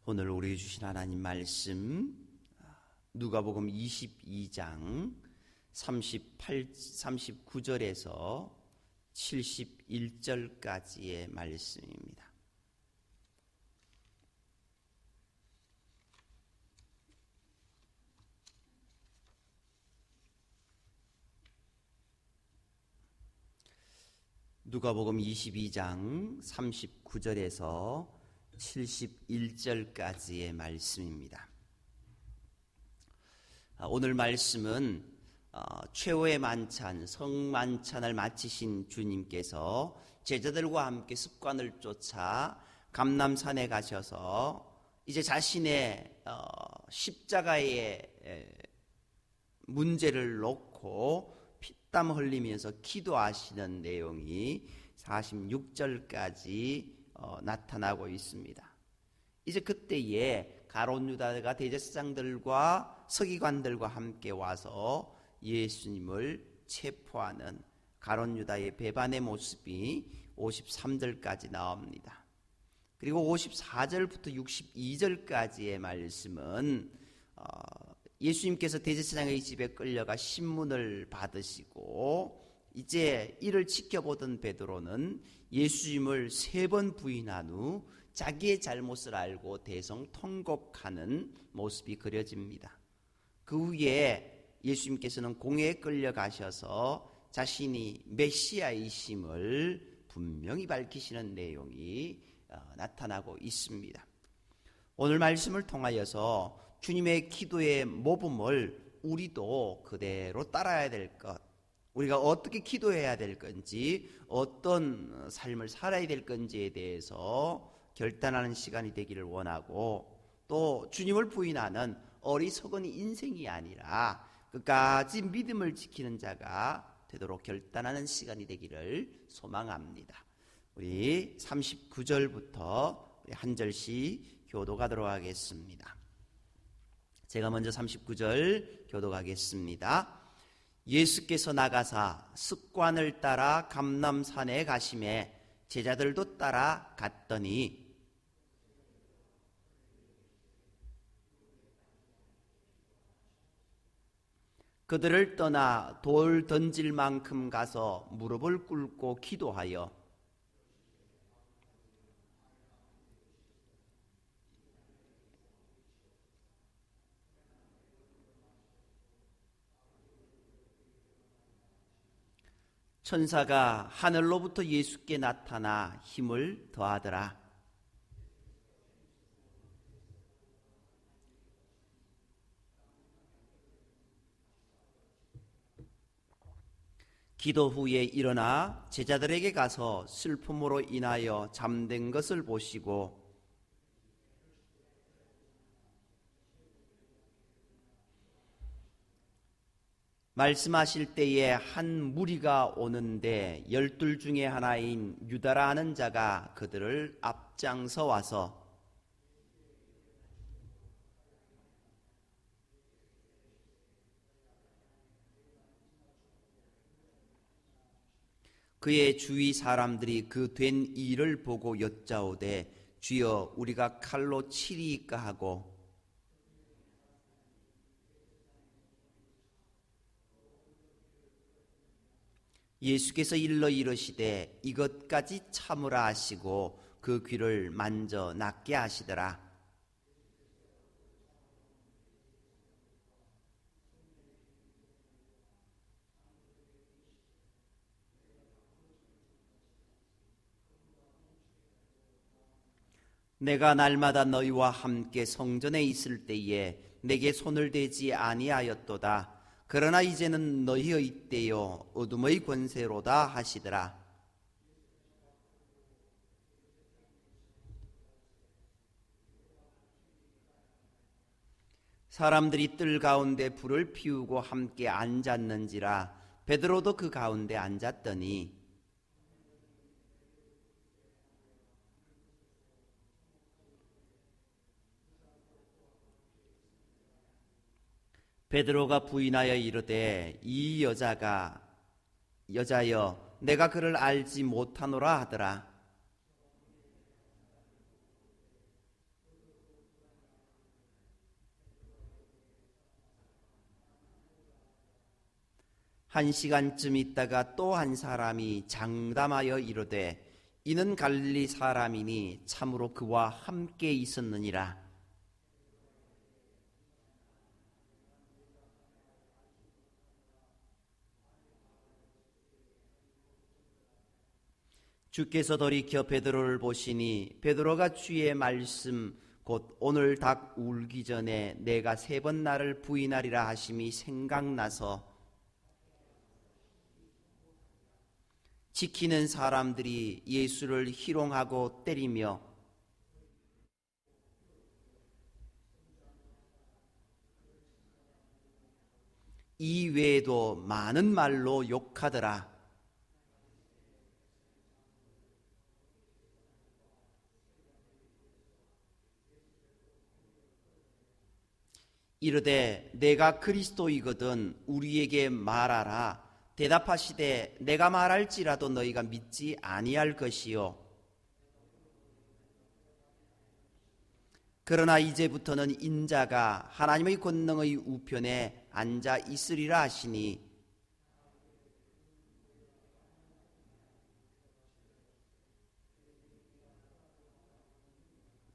오늘 우리 주신 하나님 말씀 누가복음 22장 39절에서 71절까지의 말씀입니다. 누가복음 22장 39절에서 71절까지의 말씀입니다. 오늘 말씀은 최후의 만찬, 성만찬을 마치신 주님께서 제자들과 함께 습관을 쫓아 감람산에 가셔서 이제 자신의 십자가의 문제를 놓고 피땀 흘리면서 기도하시는 내용이 46절까지 나타나고 있습니다. 이제 그때에 가룟 유다가 대제사장들과 서기관들과 함께 와서 예수님을 체포하는 가룟 유다의 배반의 모습이 53절까지 나옵니다. 그리고 54절부터 62절까지의 말씀은 예수님께서 대제사장의 집에 끌려가 신문을 받으시고 이제 이를 지켜보던 베드로는 예수님을 3번 부인한 후 자기의 잘못을 알고 대성통곡하는 모습이 그려집니다. 그 후에 예수님께서는 공회에 끌려가셔서 자신이 메시아이심을 분명히 밝히시는 내용이 나타나고 있습니다. 오늘 말씀을 통하여서 주님의 기도의 모범을 우리도 그대로 따라야 될 것, 우리가 어떻게 기도해야 될 건지, 어떤 삶을 살아야 될 건지에 대해서 결단하는 시간이 되기를 원하고, 또 주님을 부인하는 어리석은 인생이 아니라 끝까지 믿음을 지키는 자가 되도록 결단하는 시간이 되기를 소망합니다. 우리 39절부터 한 절씩 교독하도록 하겠습니다. 제가 먼저 39절 교독하겠습니다. 예수께서 나가사 습관을 따라 감람산에 가시매 제자들도 따라 갔더니 그들을 떠나 돌 던질 만큼 가서 무릎을 꿇고 기도하여 천사가 하늘로부터 예수께 나타나 힘을 더하더라. 기도 후에 일어나 제자들에게 가서 슬픔으로 인하여 잠든 것을 보시고 말씀하실 때에 한 무리가 오는데 12 중에 하나인 유다라 하는 자가 그들을 앞장서 와서 그의 주위 사람들이 그 된 일을 보고 여짜오되 주여 우리가 칼로 치리이까 하고 예수께서 일러 이르시되 이것까지 참으라 하시고 그 귀를 만져 낫게 하시더라. 내가 날마다 너희와 함께 성전에 있을 때에 내게 손을 대지 아니하였도다. 그러나 이제는 너희의 때요 어둠의 권세로다 하시더라. 사람들이 뜰 가운데 불을 피우고 함께 앉았는지라 베드로도 그 가운데 앉았더니 베드로가 부인하여 이르되 이 여자여 내가 그를 알지 못하노라 하더라. 1시간쯤 있다가 또 한 사람이 장담하여 이르되 이는 갈릴리 사람이니 참으로 그와 함께 있었느니라. 주께서 돌이켜 베드로를 보시니 베드로가 주의 말씀 곧 오늘 닭 울기 전에 내가 3번 나를 부인하리라 하심이 생각나서 지키는 사람들이 예수를 희롱하고 때리며 이 외에도 많은 말로 욕하더라. 이르되 내가 그리스도이거든 우리에게 말하라. 대답하시되 내가 말할지라도 너희가 믿지 아니할 것이요 그러나 이제부터는 인자가 하나님의 권능의 우편에 앉아 있으리라 하시니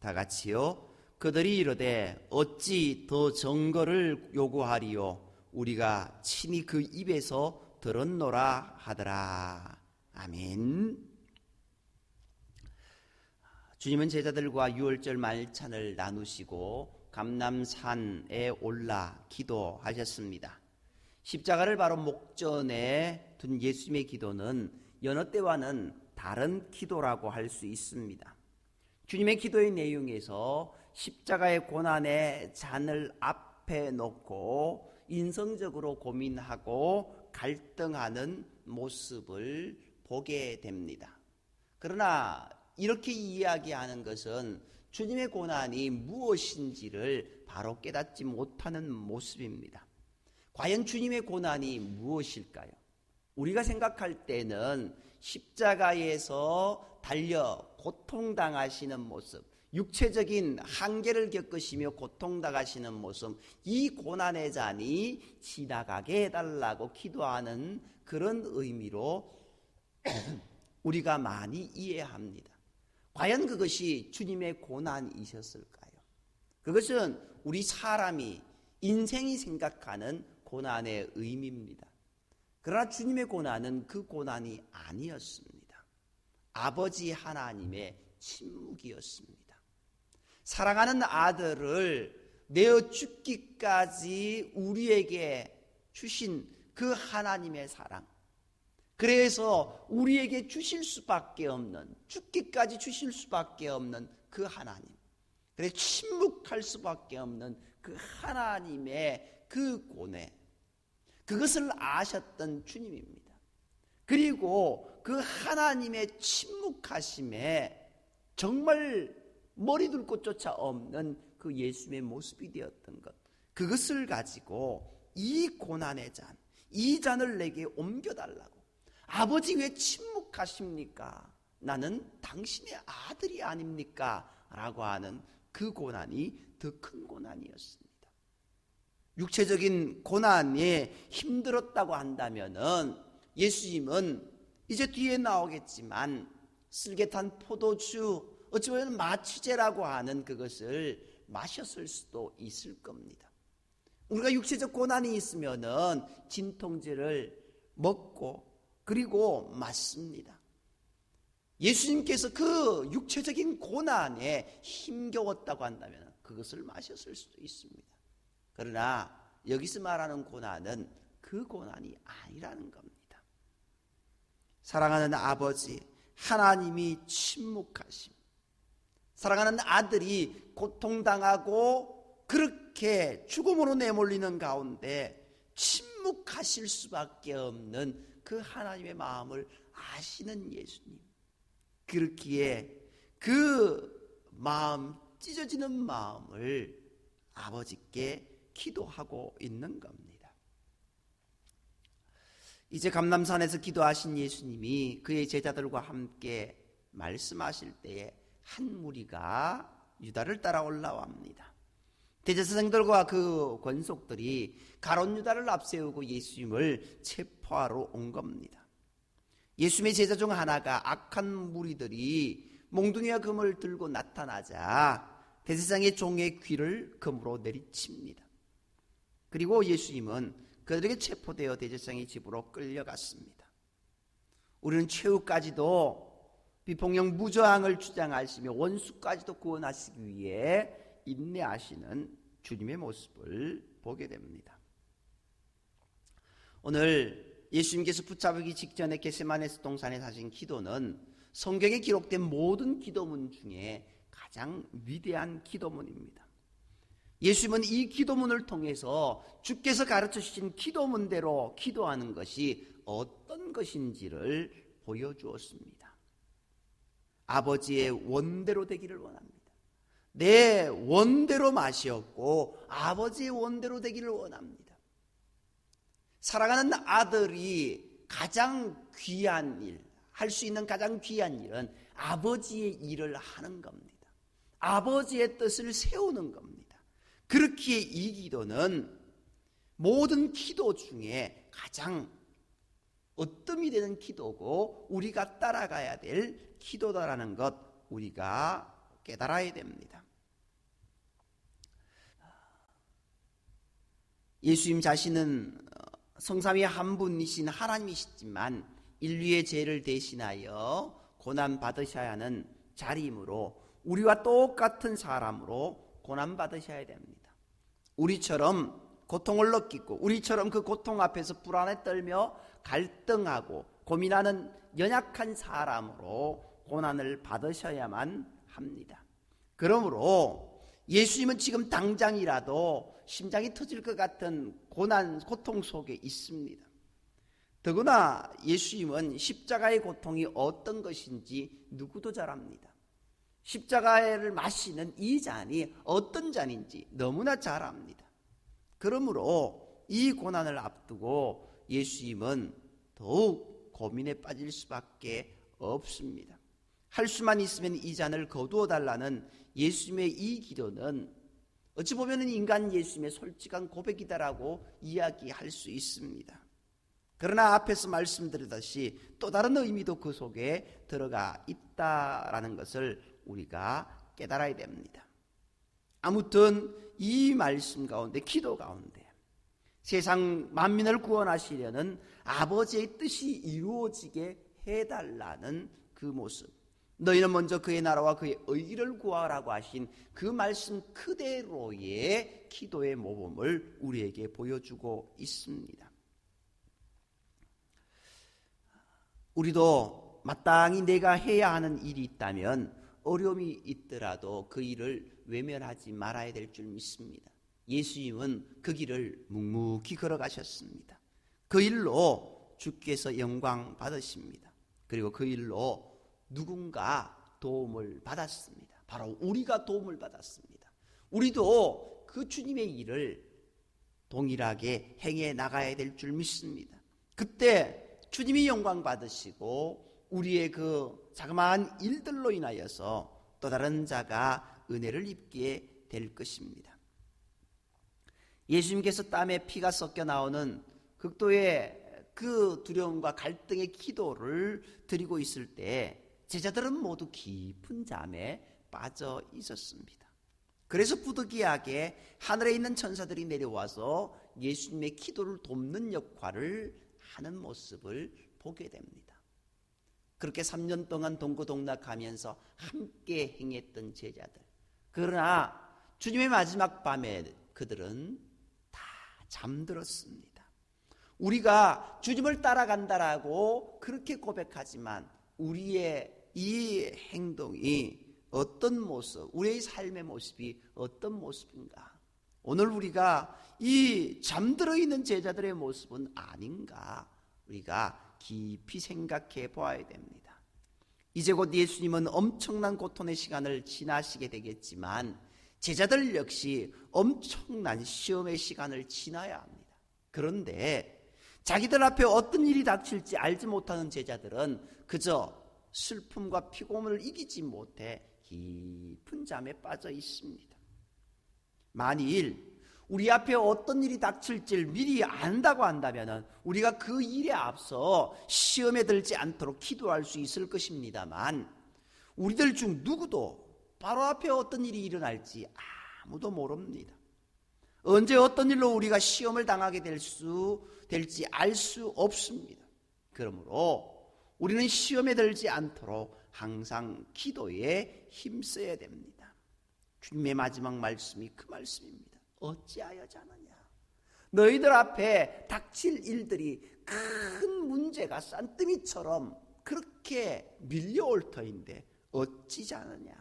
다 같이요. 그들이 이르되 어찌 더 증거를 요구하리요 우리가 친히 그 입에서 들었노라 하더라. 아멘. 주님은 제자들과 유월절 말찬을 나누시고 감람산에 올라 기도하셨습니다. 십자가를 바로 목전에 둔 예수님의 기도는 여느 때와는 다른 기도라고 할 수 있습니다. 주님의 기도의 내용에서 십자가의 고난의 잔을 앞에 놓고 인성적으로 고민하고 갈등하는 모습을 보게 됩니다. 그러나 이렇게 이야기하는 것은 주님의 고난이 무엇인지를 바로 깨닫지 못하는 모습입니다. 과연 주님의 고난이 무엇일까요? 우리가 생각할 때는 십자가에서 달려 고통당하시는 모습, 육체적인 한계를 겪으시며 고통당하시는 모습, 이 고난의 잔이 지나가게 해달라고 기도하는 그런 의미로 우리가 많이 이해합니다. 과연 그것이 주님의 고난이셨을까요? 그것은 우리 사람이 인생이 생각하는 고난의 의미입니다. 그러나 주님의 고난은 그 고난이 아니었습니다. 아버지 하나님의 침묵이었습니다. 사랑하는 아들을 내어 죽기까지 우리에게 주신 그 하나님의 사랑, 그래서 우리에게 주실 수밖에 없는, 죽기까지 주실 수밖에 없는 그 하나님, 그래서 침묵할 수밖에 없는 그 하나님의 그 고뇌, 그것을 아셨던 주님입니다. 그리고 그 하나님의 침묵하심에 정말 머리둘 곳조차 없는 그 예수님의 모습이 되었던 것, 그것을 가지고 이 고난의 잔, 이 잔을 내게 옮겨달라고, 아버지 왜 침묵하십니까? 나는 당신의 아들이 아닙니까? 라고 하는 그 고난이 더 큰 고난이었습니다. 육체적인 고난에 힘들었다고 한다면은 예수님은 이제 뒤에 나오겠지만 쓸개탄 포도주, 어찌 보면 마취제라고 하는 그것을 마셨을 수도 있을 겁니다. 우리가 육체적 고난이 있으면은 진통제를 먹고 그리고 맞습니다. 예수님께서 그 육체적인 고난에 힘겨웠다고 한다면 그것을 마셨을 수도 있습니다. 그러나 여기서 말하는 고난은 그 고난이 아니라는 겁니다. 사랑하는 아버지 하나님이 침묵하심, 사랑하는 아들이 고통당하고 그렇게 죽음으로 내몰리는 가운데 침묵하실 수밖에 없는 그 하나님의 마음을 아시는 예수님, 그렇기에 그 마음, 찢어지는 마음을 아버지께 기도하고 있는 겁니다. 이제 감람산에서 기도하신 예수님이 그의 제자들과 함께 말씀하실 때에 한 무리가 유다를 따라 올라옵니다. 대제사장들과 그 권속들이 가룟 유다를 앞세우고 예수님을 체포하러 온 겁니다. 예수님의 제자 중 하나가 악한 무리들이 몽둥이와 금을 들고 나타나자 대제사장의 종의 귀를 금으로 내리칩니다. 그리고 예수님은 그들에게 체포되어 대제사장의 집으로 끌려갔습니다. 우리는 최후까지도 비폭력 무저항을 주장하시며 원수까지도 구원하시기 위해 인내하시는 주님의 모습을 보게 됩니다. 오늘 예수님께서 붙잡히기 직전에 겟세마네 동산에 하신 기도는 성경에 기록된 모든 기도문 중에 가장 위대한 기도문입니다. 예수님은 이 기도문을 통해서 주께서 가르쳐 주신 기도문대로 기도하는 것이 어떤 것인지를 보여주었습니다. 아버지의 원대로 되기를 원합니다. 내 원대로 마시었고 아버지의 원대로 되기를 원합니다. 사랑하는 아들이 가장 귀한 일, 할 수 있는 가장 귀한 일은 아버지의 일을 하는 겁니다. 아버지의 뜻을 세우는 겁니다. 그렇기에 이 기도는 모든 기도 중에 가장 으뜸이 되는 기도고 우리가 따라가야 될 기도다라는 것 우리가 깨달아야 됩니다. 예수님 자신은 성삼위 한 분이신 하나님이시지만 인류의 죄를 대신하여 고난받으셔야 하는 자리이므로 우리와 똑같은 사람으로 고난받으셔야 됩니다. 우리처럼 고통을 느끼고 우리처럼 그 고통 앞에서 불안에 떨며 갈등하고 고민하는 연약한 사람으로 고난을 받으셔야만 합니다. 그러므로 예수님은 지금 당장이라도 심장이 터질 것 같은 고통 속에 있습니다. 더구나 예수님은 십자가의 고통이 어떤 것인지 누구도 잘 압니다. 십자가를 마시는 이 잔이 어떤 잔인지 너무나 잘 압니다. 그러므로 이 고난을 앞두고 예수님은 더욱 고민에 빠질 수밖에 없습니다. 할 수만 있으면 이 잔을 거두어 달라는 예수님의 이 기도는 어찌 보면 인간 예수님의 솔직한 고백이다라고 이야기할 수 있습니다. 그러나 앞에서 말씀드렸듯이 또 다른 의미도 그 속에 들어가 있다라는 것을 우리가 깨달아야 됩니다. 아무튼 이 말씀 가운데 기도 가운데 세상 만민을 구원하시려는 아버지의 뜻이 이루어지게 해달라는 그 모습, 너희는 먼저 그의 나라와 그의 의를 구하라고 하신 그 말씀 그대로의 기도의 모범을 우리에게 보여주고 있습니다. 우리도 마땅히 내가 해야 하는 일이 있다면 어려움이 있더라도 그 일을 외면하지 말아야 될 줄 믿습니다. 예수님은 그 길을 묵묵히 걸어가셨습니다. 그 일로 주께서 영광 받으십니다. 그리고 그 일로 누군가 도움을 받았습니다. 바로 우리가 도움을 받았습니다. 우리도 그 주님의 일을 동일하게 행해 나가야 될 줄 믿습니다. 그때 주님이 영광 받으시고 우리의 그 자그마한 일들로 인하여서 또 다른 자가 은혜를 입게 될 것입니다. 예수님께서 땀에 피가 섞여 나오는 극도의 그 두려움과 갈등의 기도를 드리고 있을 때 제자들은 모두 깊은 잠에 빠져 있었습니다. 그래서 부득이하게 하늘에 있는 천사들이 내려와서 예수님의 기도를 돕는 역할을 하는 모습을 보게 됩니다. 그렇게 3년 동안 동고동락하면서 함께 행했던 제자들, 그러나 주님의 마지막 밤에 그들은 다 잠들었습니다. 우리가 주님을 따라간다라고 그렇게 고백하지만 우리의 이 행동이 어떤 모습, 우리의 삶의 모습이 어떤 모습인가? 오늘 우리가 이 잠들어 있는 제자들의 모습은 아닌가? 우리가 깊이 생각해 보아야 됩니다. 이제 곧 예수님은 엄청난 고통의 시간을 지나시게 되겠지만 제자들 역시 엄청난 시험의 시간을 지나야 합니다. 그런데 자기들 앞에 어떤 일이 닥칠지 알지 못하는 제자들은 그저 슬픔과 피곤을 이기지 못해 깊은 잠에 빠져 있습니다. 만일 우리 앞에 어떤 일이 닥칠지를 미리 안다고 한다면 우리가 그 일에 앞서 시험에 들지 않도록 기도할 수 있을 것입니다만, 우리들 중 누구도 바로 앞에 어떤 일이 일어날지 아무도 모릅니다. 언제 어떤 일로 우리가 시험을 당하게 될지 알 수 없습니다. 그러므로 우리는 시험에 들지 않도록 항상 기도에 힘써야 됩니다. 주님의 마지막 말씀이 그 말씀입니다. 어찌하여 자느냐? 너희들 앞에 닥칠 일들이 큰 문제가 싼더미처럼 그렇게 밀려올 터인데 어찌 자느냐?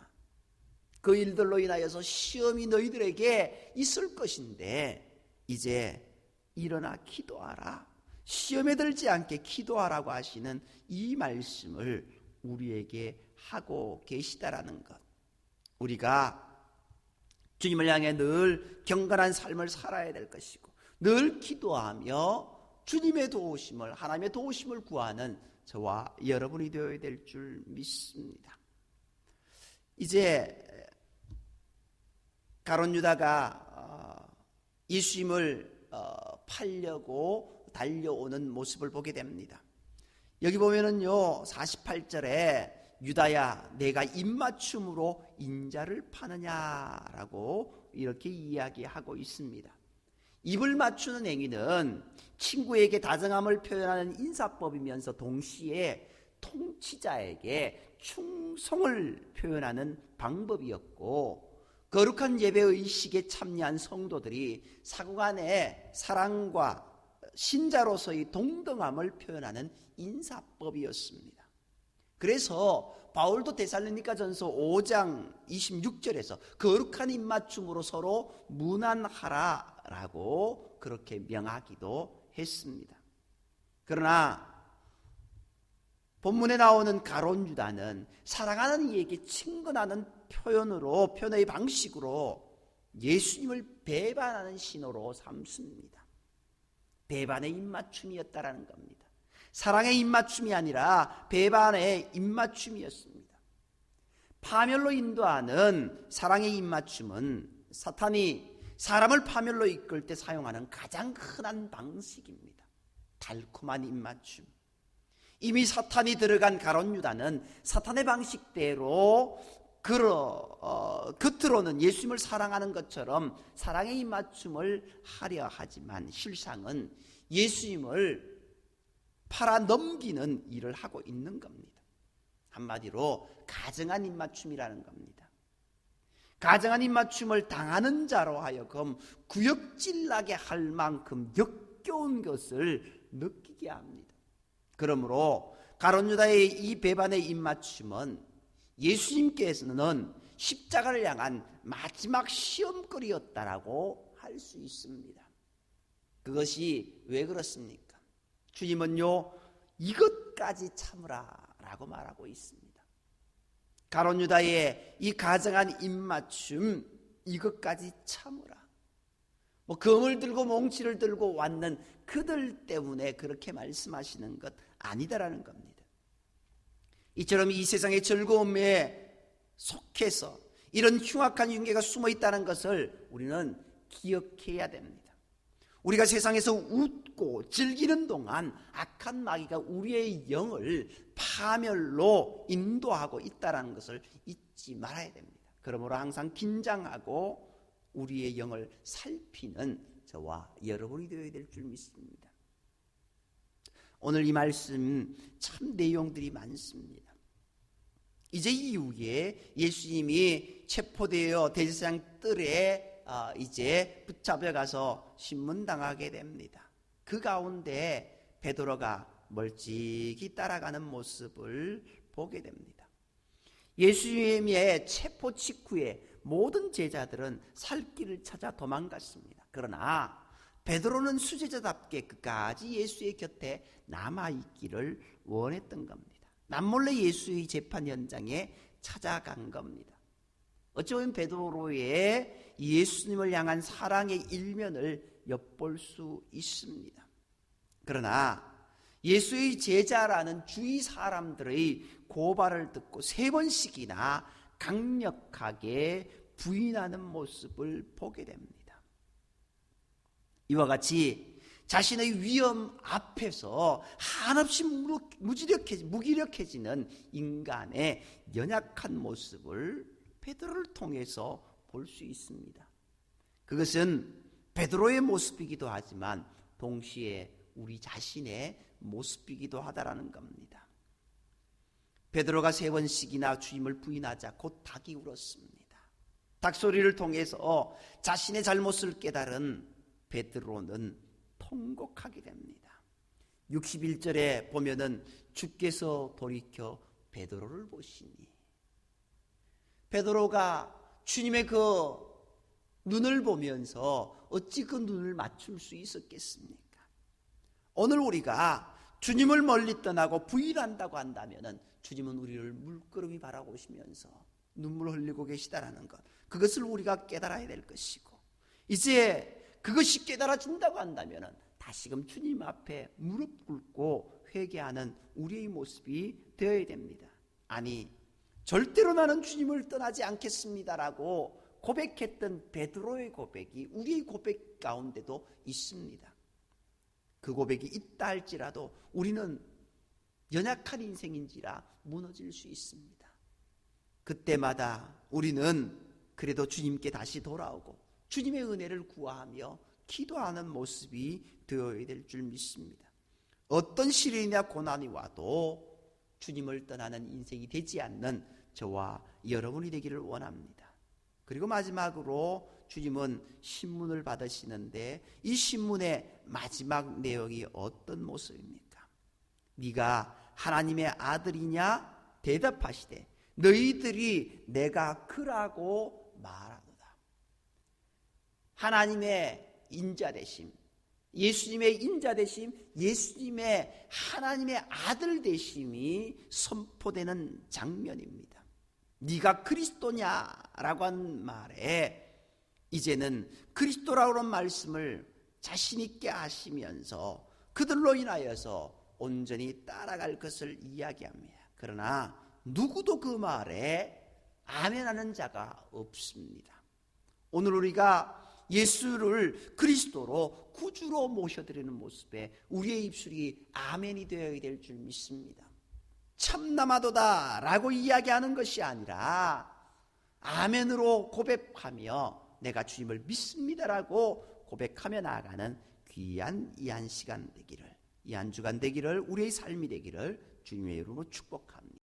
그 일들로 인하여서 시험이 너희들에게 있을 것인데 이제 일어나 기도하라. 시험에 들지 않게 기도하라고 하시는 이 말씀을 우리에게 하고 계시다라는 것. 우리가 주님을 향해 늘 경건한 삶을 살아야 될 것이고, 늘 기도하며 주님의 도우심을, 하나님의 도우심을 구하는 저와 여러분이 되어야 될 줄 믿습니다. 이제 가룟 유다가 예수님을 팔려고 달려오는 모습을 보게 됩니다. 여기 보면은요, 48절에 유다야 내가 입맞춤으로 인자를 파느냐라고 이렇게 이야기하고 있습니다. 입을 맞추는 행위는 친구에게 다정함을 표현하는 인사법이면서 동시에 통치자에게 충성을 표현하는 방법이었고, 거룩한 예배의식에 참여한 성도들이 사구간의 사랑과 신자로서의 동등함을 표현하는 인사법이었습니다. 그래서 바울도 데살로니가전서 5장 26절에서 거룩한 입맞춤으로 서로 문안하라라고 그렇게 명하기도 했습니다. 그러나 본문에 나오는 가룟 유다는 사랑하는 이에게 친근하는 표현의 방식으로 예수님을 배반하는 신호로 삼습니다. 배반의 입맞춤이었다라는 겁니다. 사랑의 입맞춤이 아니라 배반의 입맞춤이었습니다. 파멸로 인도하는 사랑의 입맞춤은 사탄이 사람을 파멸로 이끌 때 사용하는 가장 흔한 방식입니다. 달콤한 입맞춤. 이미 사탄이 들어간 가룟 유다는 사탄의 방식대로 겉으로는 예수님을 사랑하는 것처럼 사랑의 입맞춤을 하려 하지만 실상은 예수님을 팔아 넘기는 일을 하고 있는 겁니다. 한마디로 가증한 입맞춤이라는 겁니다. 가증한 입맞춤을 당하는 자로 하여금 구역질나게 할 만큼 역겨운 것을 느끼게 합니다. 그러므로 가룟 유다의 이 배반의 입맞춤은 예수님께서는 십자가를 향한 마지막 시험거리였다라고 할 수 있습니다. 그것이 왜 그렇습니까? 주님은요, 이것까지 참으라라고 말하고 있습니다. 가룟 유다의 이 가증한 입맞춤, 이것까지 참으라. 검을 들고 몽치를 들고 왔는 그들 때문에 그렇게 말씀하시는 것 아니다라는 겁니다. 이처럼 이 세상의 즐거움에 속해서 이런 흉악한 윤계가 숨어 있다는 것을 우리는 기억해야 됩니다. 우리가 세상에서 웃고 즐기는 동안 악한 마귀가 우리의 영을 파멸로 인도하고 있다는 것을 잊지 말아야 됩니다. 그러므로 항상 긴장하고 우리의 영을 살피는 저와 여러분이 되어야 될 줄 믿습니다. 오늘 이 말씀 참 내용들이 많습니다. 이제 이후에 예수님이 체포되어 대제사장 뜰에 이제 붙잡혀가서 신문당하게 됩니다. 그 가운데 베드로가 멀찍이 따라가는 모습을 보게 됩니다. 예수님의 체포 직후에 모든 제자들은 살 길을 찾아 도망갔습니다. 그러나 베드로는 수제자답게 끝까지 예수의 곁에 남아있기를 원했던 겁니다. 남몰래 예수의 재판 현장에 찾아간 겁니다. 어찌 보면 베드로의 예수님을 향한 사랑의 일면을 엿볼 수 있습니다. 그러나 예수의 제자라는 주위 사람들의 고발을 듣고 3번씩이나 강력하게 부인하는 모습을 보게 됩니다. 이와 같이 자신의 위험 앞에서 한없이 무기력해지는 인간의 연약한 모습을 베드로를 통해서 볼 수 있습니다. 그것은 베드로의 모습이기도 하지만 동시에 우리 자신의 모습이기도 하다라는 겁니다. 베드로가 3번씩이나 주님을 부인하자 곧 닭이 울었습니다. 닭소리를 통해서 자신의 잘못을 깨달은 베드로는 통곡하게 됩니다. 61절에 보면은 주께서 돌이켜 베드로를 보시니, 베드로가 주님의 그 눈을 보면서 어찌 그 눈을 맞출 수 있었겠습니까? 오늘 우리가 주님을 멀리 떠나고 부인한다고 한다면 주님은 우리를 물끄러미 바라보시면서 눈물 흘리고 계시다라는 것, 그것을 우리가 깨달아야 될 것이고, 이제 그것이 깨달아진다고 한다면 다시금 주님 앞에 무릎 꿇고 회개하는 우리의 모습이 되어야 됩니다. 아니, 절대로 나는 주님을 떠나지 않겠습니다라고 고백했던 베드로의 고백이 우리의 고백 가운데도 있습니다. 그 고백이 있다 할지라도 우리는 연약한 인생인지라 무너질 수 있습니다. 그때마다 우리는 그래도 주님께 다시 돌아오고 주님의 은혜를 구하며 기도하는 모습이 되어야 될 줄 믿습니다. 어떤 시련이나 고난이 와도 주님을 떠나는 인생이 되지 않는 저와 여러분이 되기를 원합니다. 그리고 마지막으로 주님은 신문을 받으시는데 이 신문의 마지막 내용이 어떤 모습입니까? 네가 하나님의 아들이냐? 대답하시되 너희들이 내가 그라고 말하도다. 하나님의 인자되심, 예수님의 인자되심, 예수님의 하나님의 아들 되심이 선포되는 장면입니다. 네가 그리스도냐라고 한 말에 이제는 그리스도라고 하는 말씀을 자신 있게 하시면서 그들로 인하여서 온전히 따라갈 것을 이야기합니다. 그러나 누구도 그 말에 아멘하는 자가 없습니다. 오늘 우리가 예수를 그리스도로 구주로 모셔드리는 모습에 우리의 입술이 아멘이 되어야 될 줄 믿습니다. 참남하도다 라고 이야기하는 것이 아니라 아멘으로 고백하며 내가 주님을 믿습니다라고 고백하며 나아가는 귀한 이 한 시간 되기를, 이 한 주간 되기를, 우리의 삶이 되기를 주님의 이름으로 축복합니다.